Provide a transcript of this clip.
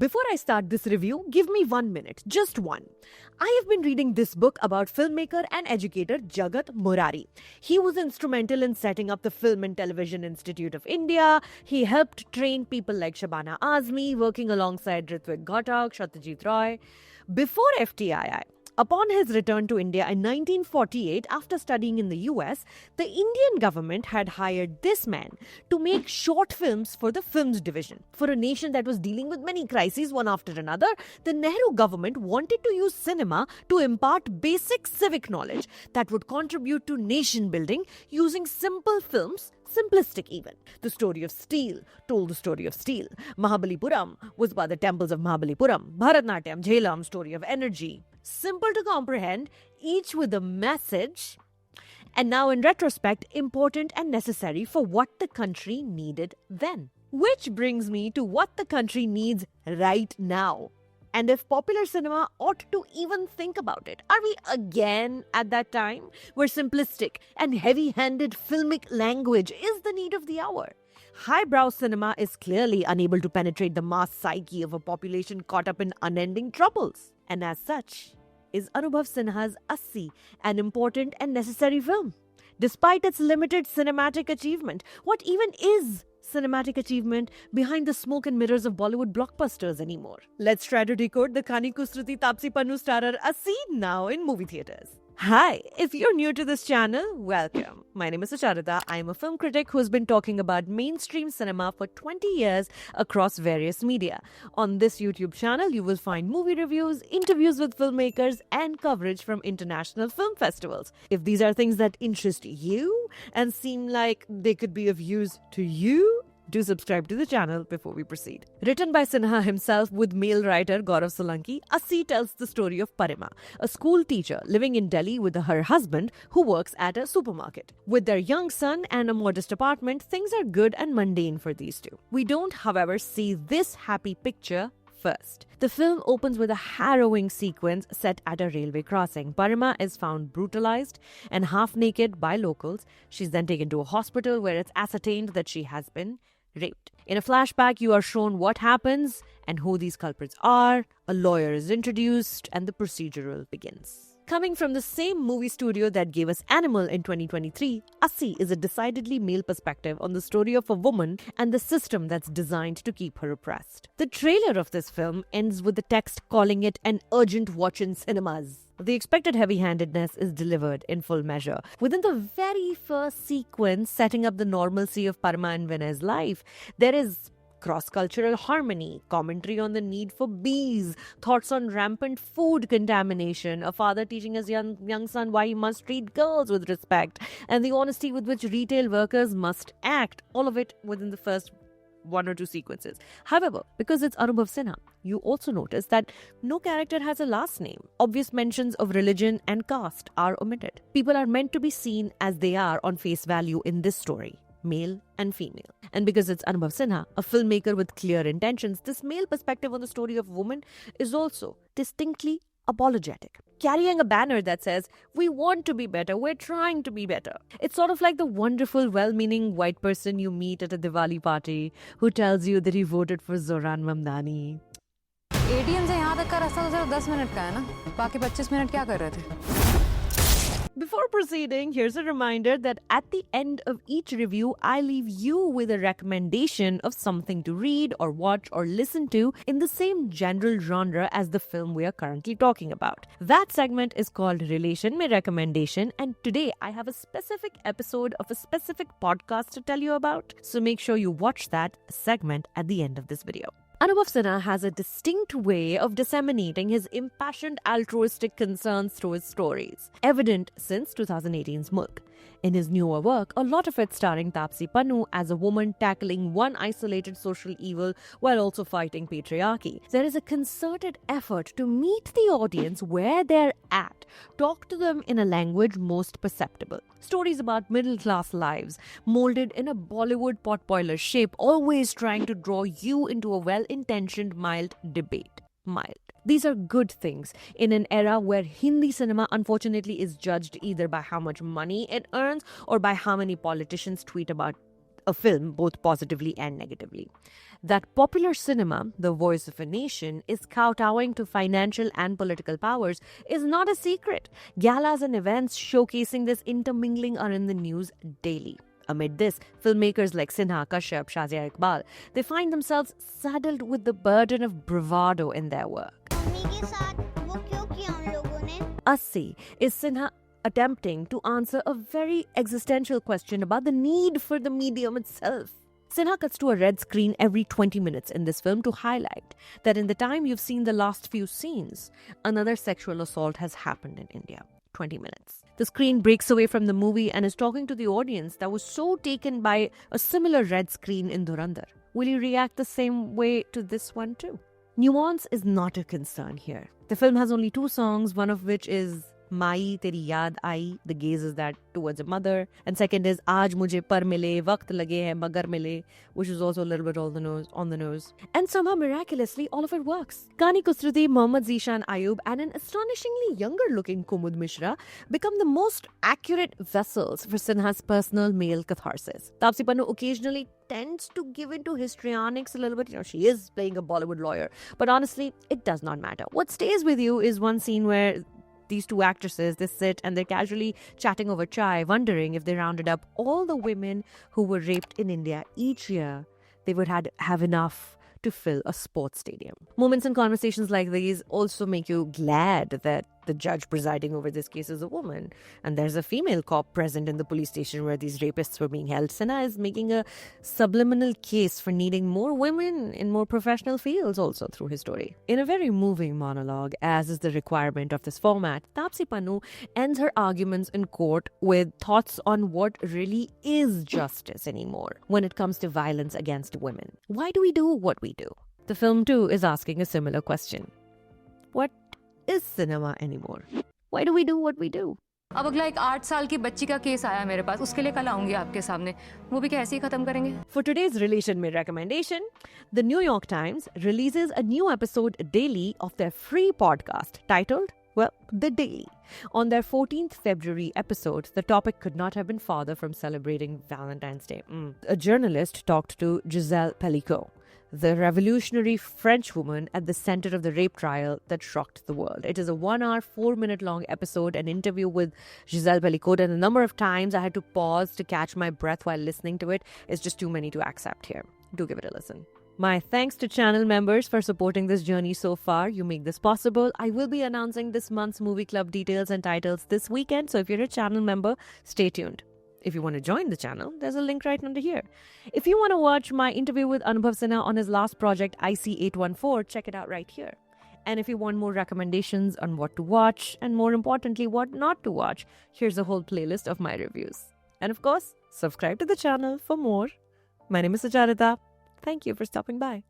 Before I start this review, give me 1 minute, just one. I have been reading this book about filmmaker and educator Jagat Murari. He was instrumental in setting up the Film and Television Institute of India. He helped train people like Shabana Azmi, working alongside Ritwik Ghatak, Satyajit Roy. Before FTII, upon his return to India in 1948 after studying in the US, the Indian government had hired this man to make short films for the films division. For a nation that was dealing with many crises one after another, the Nehru government wanted to use cinema to impart basic civic knowledge that would contribute to nation building using simple films. Simplistic even. The story of steel told the story of steel. Mahabalipuram was about the temples of Mahabalipuram. Bharatnatyam, Jhelam, story of energy. Simple to comprehend, each with a message, and now in retrospect, important and necessary for what the country needed then. Which brings me to what the country needs right now. And if popular cinema ought to even think about it. Are we again at that time where simplistic and heavy-handed filmic language is the need of the hour? Highbrow cinema is clearly unable to penetrate the mass psyche of a population caught up in unending troubles. And as such, is Anubhav Sinha's Assi an important and necessary film? Despite its limited cinematic achievement, what even is cinematic achievement behind the smoke and mirrors of Bollywood blockbusters anymore? Let's try to decode the Kani Kustruti Tapsi Pannu starrer Assi now in movie theaters. Hi, if you're new to this channel, welcome. My name is Sucharita. I'm a film critic who's been talking about mainstream cinema for 20 years across various media. On this YouTube channel, you will find movie reviews, interviews with filmmakers, and coverage from international film festivals. If these are things that interest you and seem like they could be of use to you, do subscribe to the channel before we proceed. Written by Sinha himself with male writer Gaurav Solanki, Assi tells the story of Parima, a school teacher living in Delhi with her husband who works at a supermarket. With their young son and a modest apartment, things are good and mundane for these two. We don't, however, see this happy picture first. The film opens with a harrowing sequence set at a railway crossing. Parima is found brutalized and half naked by locals. She's then taken to a hospital where it's ascertained that she has been raped. In a flashback, you are shown what happens and who these culprits are. A lawyer is introduced and the procedural begins. Coming from the same movie studio that gave us Animal in 2023, Assi is a decidedly male perspective on the story of a woman and the system that's designed to keep her oppressed. The trailer of this film ends with the text calling it an urgent watch in cinemas. The expected heavy-handedness is delivered in full measure. Within the very first sequence setting up the normalcy of Parma and Vinay's life, there is cross-cultural harmony, commentary on the need for bees, thoughts on rampant food contamination, a father teaching his young son why he must treat girls with respect, and the honesty with which retail workers must act, all of it within the first one or two sequences. However, because it's Anubhav Sinha, you also notice that no character has a last name. Obvious mentions of religion and caste are omitted. People are meant to be seen as they are on face value in this story, male and female. And because it's Anubhav Sinha, a filmmaker with clear intentions, this male perspective on the story of a woman is also distinctly apologetic, carrying a banner that says, "We want to be better, we're trying to be better." It's sort of like the wonderful, well-meaning white person you meet at a Diwali party who tells you that he voted for Zohran Mamdani. ATM से यहाँ तक का रास्ता तो सिर्फ 10 minute का है ना, बाकी 25 मिनट क्या कर रहे थे? Before proceeding, here's a reminder that at the end of each review, I leave you with a recommendation of something to read or watch or listen to in the same general genre as the film we are currently talking about. That segment is called Relation Mein Recommendation, and today I have a specific episode of a specific podcast to tell you about, so make sure you watch that segment at the end of this video. Anubhav Sinha has a distinct way of disseminating his impassioned altruistic concerns through his stories, evident since 2018's Mulk. In his newer work, a lot of it starring Tapsi Pannu as a woman tackling one isolated social evil while also fighting patriarchy. There is a concerted effort to meet the audience where they're at, talk to them in a language most perceptible. Stories about middle-class lives, molded in a Bollywood potboiler shape, always trying to draw you into a well-intentioned, mild debate. These are good things in an era where Hindi cinema unfortunately is judged either by how much money it earns or by how many politicians tweet about a film both positively and negatively. That popular cinema, the voice of a nation, is kowtowing to financial and political powers is not a secret. Galas and events showcasing this intermingling are in the news daily. Amid this, filmmakers like Sinha, Kashyap, Shazia Iqbal, they find themselves saddled with the burden of bravado in their work. Assi is Sinha attempting to answer a very existential question about the need for the medium itself. Sinha cuts to a red screen every 20 minutes in this film to highlight that in the time you've seen the last few scenes, another sexual assault has happened in India. 20 minutes. The screen breaks away from the movie and is talking to the audience that was so taken by a similar red screen in Dhurandhar. Will you react the same way to this one too? Nuance is not a concern here. The film has only 2 songs, one of which is Mai Teri Yaad Aayi, the gaze is that towards a mother, and second is Aaj Mujhe Par Mile, Waqt Lage Hai Magar Mile, which is also a little bit on the nose. And somehow miraculously, all of it works. Kani Kusruti, Mohammad Zishan Ayub, and an astonishingly younger-looking Kumud Mishra become the most accurate vessels for Sinha's personal male catharsis. Taapsee Pannu occasionally tends to give into histrionics a little bit. She is playing a Bollywood lawyer. But honestly, it does not matter. What stays with you is one scene where these 2 actresses, they sit and they're casually chatting over chai, wondering if they rounded up all the women who were raped in India each year, they would have enough to fill a sports stadium. Moments and conversations like these also make you glad that the judge presiding over this case is a woman, and there's a female cop present in the police station where these rapists were being held. Sinha is making a subliminal case for needing more women in more professional fields also through his story. In a very moving monologue, as is the requirement of this format, Taapsee Pannu ends her arguments in court with thoughts on what really is justice anymore when it comes to violence against women. Why do we do what we do? The film too is asking a similar question. What is cinema anymore? Why do we do what we do? अब अगला एक 8 साल की बच्ची का case आया मेरे पास, उसके लिए कल आऊंगी आपके सामने, वो भी कैसे ही खत्म करेंगे? For today's Relation Mein recommendation, the New York Times releases a new episode daily of their free podcast titled, well, The Daily. On their 14th February episode, the topic could not have been farther from celebrating Valentine's Day. A journalist talked to Giselle Pellicot, the revolutionary French woman at the center of the rape trial that shocked the world. It is a 1 hour, 4-minute long episode, an interview with Giselle Pellicot, and the number of times I had to pause to catch my breath while listening to it is just too many to accept here. Do give it a listen. My thanks to channel members for supporting this journey so far. You make this possible. I will be announcing this month's movie club details and titles this weekend, so if you're a channel member, stay tuned. If you want to join the channel, there's a link right under here. If you want to watch my interview with Anubhav Sinha on his last project, IC814, check it out right here. And if you want more recommendations on what to watch, and more importantly, what not to watch, here's a whole playlist of my reviews. And of course, subscribe to the channel for more. My name is Sucharita. Thank you for stopping by.